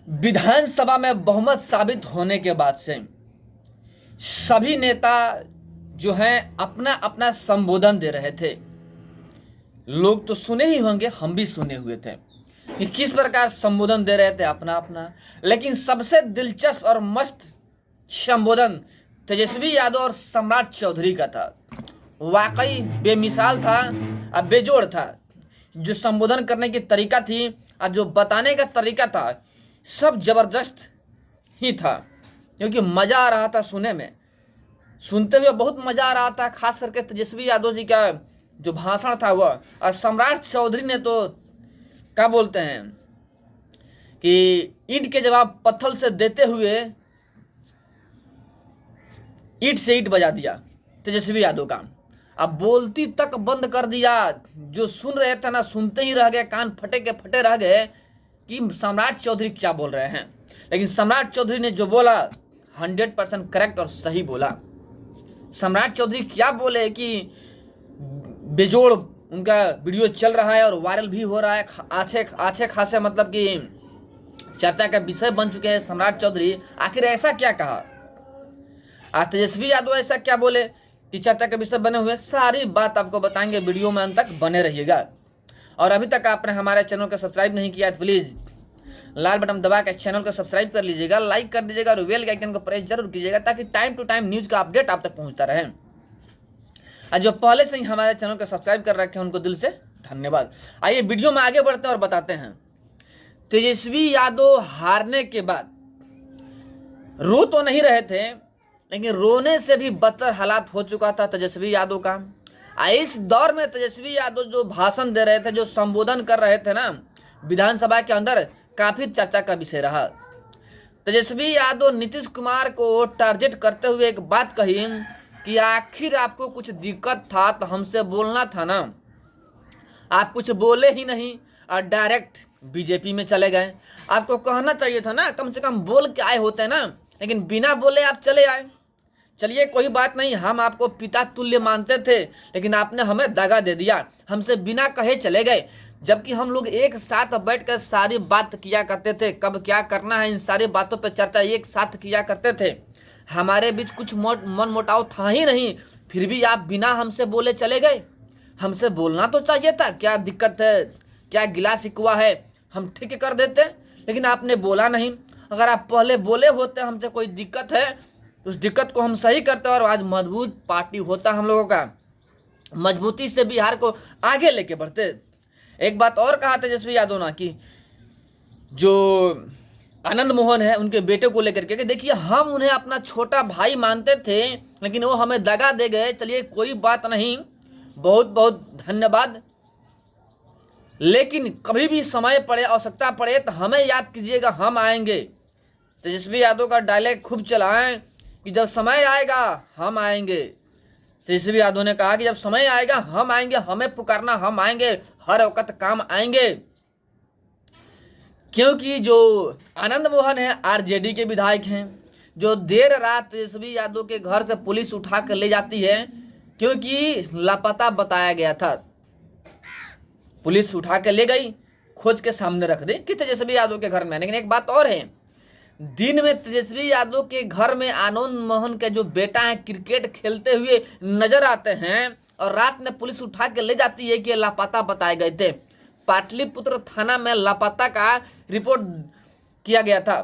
विधानसभा में बहुमत साबित होने के बाद से सभी नेता जो हैं अपना अपना संबोधन दे रहे थे। लोग तो सुने ही होंगे, हम भी सुने हुए थे कि किस प्रकार संबोधन दे रहे थे अपना अपना। लेकिन सबसे दिलचस्प और मस्त संबोधन तेजस्वी यादव और सम्राट चौधरी का था। वाकई बेमिसाल था और बेजोड़ था। जो संबोधन करने की तरीका थी और जो बताने का तरीका था, सब जबरदस्त ही था, क्योंकि मजा आ रहा था सुनने में। सुनते हुए बहुत मजा आ रहा था, खास करके तेजस्वी यादव जी का जो भाषण था वह। और सम्राट चौधरी ने तो क्या बोलते हैं कि ईंट के जवाब पत्थर से देते हुए ईंट से ईंट बजा दिया तेजस्वी यादव का। अब बोलती तक बंद कर दिया। जो सुन रहे थे ना, सुनते ही रह गए, कान फटे के फटे रह गए कि सम्राट चौधरी क्या बोल रहे हैं। लेकिन सम्राट चौधरी ने जो बोला 100% करेक्ट और सही बोला। सम्राट चौधरी क्या बोले कि बेजोड़ उनका वीडियो चल रहा है और वायरल भी हो रहा है, अच्छे खासे मतलब कि चर्चा का विषय बन चुके हैं सम्राट चौधरी। आखिर ऐसा क्या कहा, तेजस्वी यादव ऐसा क्या बोले कि चर्चा के विषय बने हुए, सारी बात आपको बताएंगे। वीडियो में अंत तक बने रहिएगा। और अभी तक आपने हमारे चैनल को सब्सक्राइब नहीं किया तो प्लीज लाल बटन दबा के चैनल को सब्सक्राइब कर लीजिएगा, लाइक कर दीजिएगा और बेल के आइकन को प्रेस जरूर कीजिएगा, ताकि टाइम टू टाइम न्यूज का अपडेट आप तक पहुंचता रहे। और जो पहले से ही हमारे चैनल को सब्सक्राइब कर रखे हैं उनको दिल से धन्यवाद। आइए वीडियो में आगे बढ़ते हैं और बताते हैं। तेजस्वी यादव हारने के बाद रो तो नहीं रहे थे, लेकिन रोने से भी बदतर हालात हो चुका था तेजस्वी यादव का। इस दौर में तेजस्वी यादव जो भाषण दे रहे थे, जो संबोधन कर रहे थे ना विधानसभा के अंदर, काफी चर्चा का विषय रहा। तेजस्वी यादव नीतीश कुमार को टारगेट करते हुए एक बात कही कि आखिर आपको कुछ दिक्कत था तो हमसे बोलना था ना, आप कुछ बोले ही नहीं और डायरेक्ट बीजेपी में चले गए। आपको कहना चाहिए था ना, कम से कम बोल के आए होते ना, लेकिन बिना बोले आप चले आए। चलिए कोई बात नहीं, हम आपको पिता तुल्य मानते थे, लेकिन आपने हमें दगा दे दिया, हमसे बिना कहे चले गए। जबकि हम लोग एक साथ बैठकर सारी बात किया करते थे, कब क्या करना है इन सारी बातों पर चर्चा एक साथ किया करते थे। हमारे बीच कुछ मन मुटाव था ही नहीं, फिर भी आप बिना हमसे बोले चले गए। हमसे बोलना तो चाहिए था, क्या दिक्कत है, क्या गिला शिकवा है, हम ठीक कर देते, लेकिन आपने बोला नहीं। अगर आप पहले बोले होते हमसे कोई दिक्कत है, उस दिक्कत को हम सही करते और आज मजबूत पार्टी होता हम लोगों का, मजबूती से बिहार को आगे लेके बढ़ते। एक बात और कहा तेजस्वी यादव ना कि जो आनंद मोहन है उनके बेटे को लेकर के, देखिए हम उन्हें अपना छोटा भाई मानते थे, लेकिन वो हमें दगा दे गए। चलिए कोई बात नहीं, बहुत बहुत धन्यवाद, लेकिन कभी भी समय पड़े, आवश्यकता पड़े तो हमें याद कीजिएगा, हम आएंगे। तेजस्वी यादव का डायलॉग खूब चलाएं कि जब समय आएगा हम आएंगे। तेजस्वी यादव ने कहा कि जब समय आएगा हम आएंगे, हमें पुकारना, हम आएंगे, हर वक्त काम आएंगे। क्योंकि जो आनंद मोहन है आरजेडी के विधायक हैं, जो देर रात तेजस्वी यादव के घर से पुलिस उठा कर ले जाती है, क्योंकि लापता बताया गया था। पुलिस उठा के ले गई, खोज के सामने रख दी कि तेजस्वी यादव के घर में। लेकिन एक बात और है, दिन में तेजस्वी यादव के घर में आनंद मोहन के जो बेटा है क्रिकेट खेलते हुए नजर आते हैं, और रात में पुलिस उठा के ले जाती है कि लापता बताए गए थे। पाटलिपुत्र थाना में लापता का रिपोर्ट किया गया था।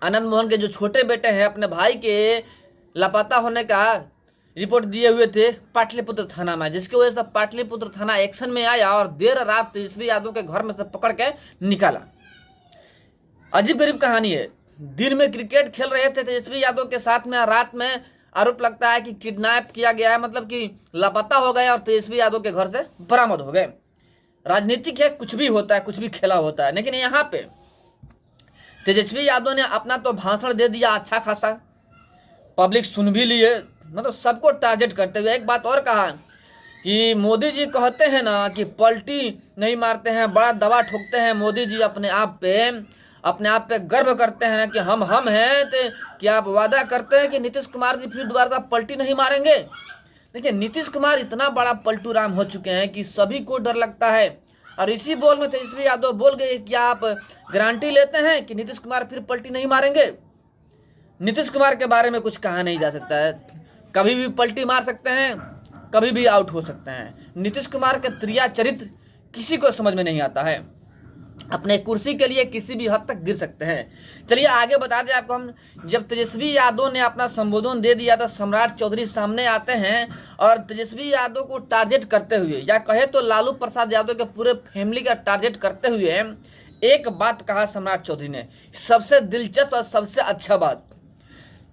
आनंद मोहन के जो छोटे बेटे हैं, अपने भाई के लापता होने का रिपोर्ट दिए हुए थे पाटलिपुत्र थाना में, जिसकी वजह से पाटलिपुत्र थाना एक्शन में आया और देर रात तेजस्वी यादव के घर में से पकड़ के निकाला। अजीब गरीब कहानी है। दिन में क्रिकेट खेल रहे थे तेजस्वी यादव के साथ में, रात में आरोप लगता है कि किडनैप किया गया है, मतलब कि लापता हो गए और तेजस्वी यादव के घर से बरामद हो गए। राजनीतिक है, कुछ भी होता है, कुछ भी खेला होता है। लेकिन यहाँ पे तेजस्वी यादव ने अपना तो भाषण दे दिया अच्छा खासा, पब्लिक सुन भी लिए, मतलब सबको टारगेट करते हुए। एक बात और कहा कि मोदी जी कहते हैं ना कि पलटी नहीं मारते हैं, बड़ा दवा ठोकते हैं। मोदी जी अपने आप पे गर्व करते हैं कि हम हैं, तो क्या आप वादा करते हैं कि नीतीश कुमार जी फिर दोबारा पलटी नहीं मारेंगे? देखिए नीतीश कुमार इतना बड़ा पलटू राम हो चुके हैं कि सभी को डर लगता है। और इसी बोल में तेजस्वी यादव बोल गए कि आप गारंटी लेते हैं कि नीतीश कुमार फिर पलटी नहीं मारेंगे। नीतीश कुमार के बारे में कुछ कहा नहीं जा सकता है, कभी भी पलटी मार सकते हैं, कभी भी आउट हो सकते हैं। नीतीश कुमार के त्रिया चरित्र किसी को समझ में नहीं आता है, अपने कुर्सी के लिए किसी भी हद तक गिर सकते हैं। चलिए आगे बता दें आपको हम, जब तेजस्वी यादव ने अपना संबोधन दे दिया था, सम्राट चौधरी सामने आते हैं और तेजस्वी यादव को टारगेट करते हुए, या कहे तो लालू प्रसाद यादव के पूरे फैमिली का टारगेट करते हुए एक बात कहा सम्राट चौधरी ने, सबसे दिलचस्प और सबसे अच्छा बात,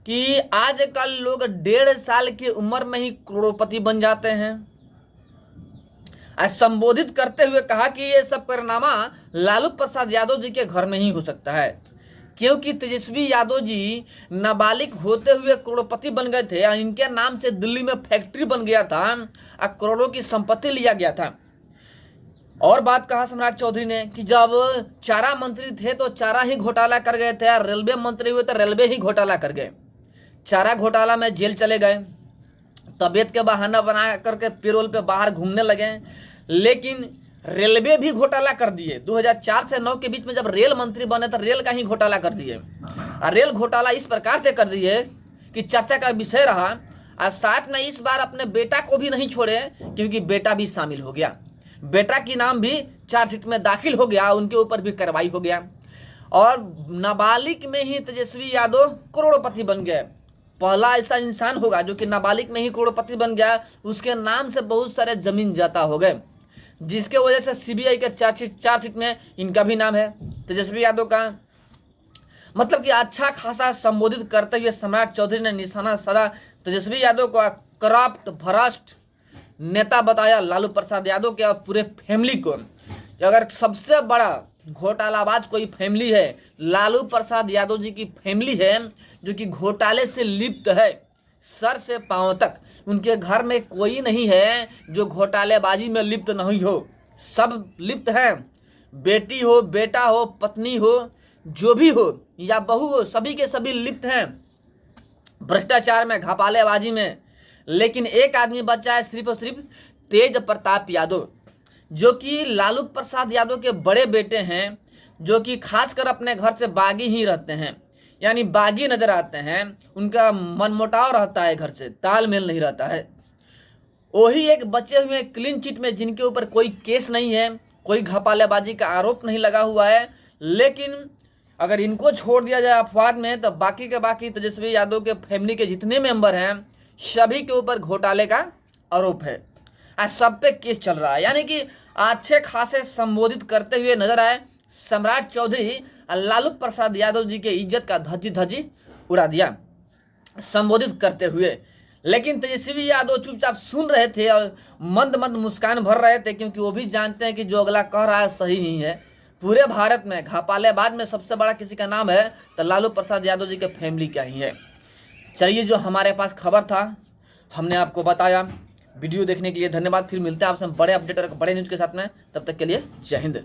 कि आजकल लोग 1.5 साल की उम्र में ही करोड़पति बन जाते हैं। संबोधित करते हुए कहा कि ये सब कारनामा लालू प्रसाद यादव जी के घर में ही हो सकता है, क्योंकि तेजस्वी यादव जी नाबालिग होते हुए करोड़पति बन गए थे और इनके नाम से दिल्ली में फैक्ट्री बन गया था और करोड़ों की संपत्ति लिया गया था। और बात कहा सम्राट चौधरी ने कि जब चारा मंत्री थे तो चारा ही घोटाला कर गए थे, और रेलवे मंत्री हुए तो रेलवे ही घोटाला कर गए। चारा घोटाला में जेल चले गए, तबीयत के बहाना बना करके पेरोल पे बाहर घूमने लगे, लेकिन रेलवे भी घोटाला कर दिए। 2004 से 9 के बीच में जब रेल मंत्री बने तो रेल का ही घोटाला कर दिए, और रेल घोटाला इस प्रकार से कर दिए कि चर्चा का विषय रहा। और साथ में इस बार अपने बेटा को भी नहीं छोड़े, क्योंकि बेटा भी शामिल हो गया, बेटा की नाम भी चार्जशीट में दाखिल हो गया, उनके ऊपर भी कार्रवाई हो गया। और नाबालिग में ही तेजस्वी यादव करोड़पति बन गए। पहला ऐसा इंसान होगा जो कि नाबालिग में ही करोड़पति बन गया, उसके नाम से बहुत सारे जमीन जाता हो गए, जिसके वजह से सीबीआई के चार्जशीट में इनका भी नाम है, तेजस्वी यादव का। मतलब कि अच्छा खासा संबोधित करते हुए सम्राट चौधरी ने निशाना साधा तेजस्वी यादव को, करप्ट भ्रष्ट नेता बताया लालू प्रसाद यादव के और पूरे फैमिली को। अगर सबसे बड़ा घोटालाबाज कोई फैमिली है, लालू प्रसाद यादव जी की फैमिली है, जो कि घोटाले से लिप्त है सर से पांव तक। उनके घर में कोई नहीं है जो घोटालेबाजी में लिप्त नहीं हो, सब लिप्त हैं। बेटी हो, बेटा हो, पत्नी हो, जो भी हो या बहू हो, सभी के सभी लिप्त हैं भ्रष्टाचार में, घोटालेबाजी में। लेकिन एक आदमी बचा है, सिर्फ और सिर्फ तेज प्रताप यादव, जो कि लालू प्रसाद यादव के बड़े बेटे हैं, जो कि खासकर अपने घर से बागी ही रहते हैं, यानी बागी नजर आते हैं। उनका मनमुटाव रहता है, घर से तालमेल नहीं रहता है। वही एक बचे हुए क्लीन चिट में, जिनके ऊपर कोई केस नहीं है, कोई घोटालेबाजी का आरोप नहीं लगा हुआ है। लेकिन अगर इनको छोड़ दिया जाए अपवाद में, तो बाकी के बाकी तेजस्वी यादव के फैमिली के जितने मेंबर हैं, सभी के ऊपर घोटाले का आरोप है, आज सब पे केस चल रहा है। यानी कि अच्छे खासे संबोधित करते हुए नजर आए सम्राट चौधरी, लालू प्रसाद यादव जी के इज्जत का धज्जी धज्जी उड़ा दिया संबोधित करते हुए। लेकिन तेजस्वी यादव चुपचाप सुन रहे थे और मंद मंद मुस्कान भर रहे थे, क्योंकि वो भी जानते हैं कि जो अगला कह रहा है सही ही है। पूरे भारत में घोटालेबाज में सबसे बड़ा किसी का नाम है तो लालू प्रसाद यादव जी के फैमिली का ही है। चलिए, जो हमारे पास खबर था हमने आपको बताया। वीडियो देखने के लिए धन्यवाद। फिर मिलते हैं आपसे बड़े अपडेट और बड़े न्यूज के साथ में, तब तक के लिए जय हिंद।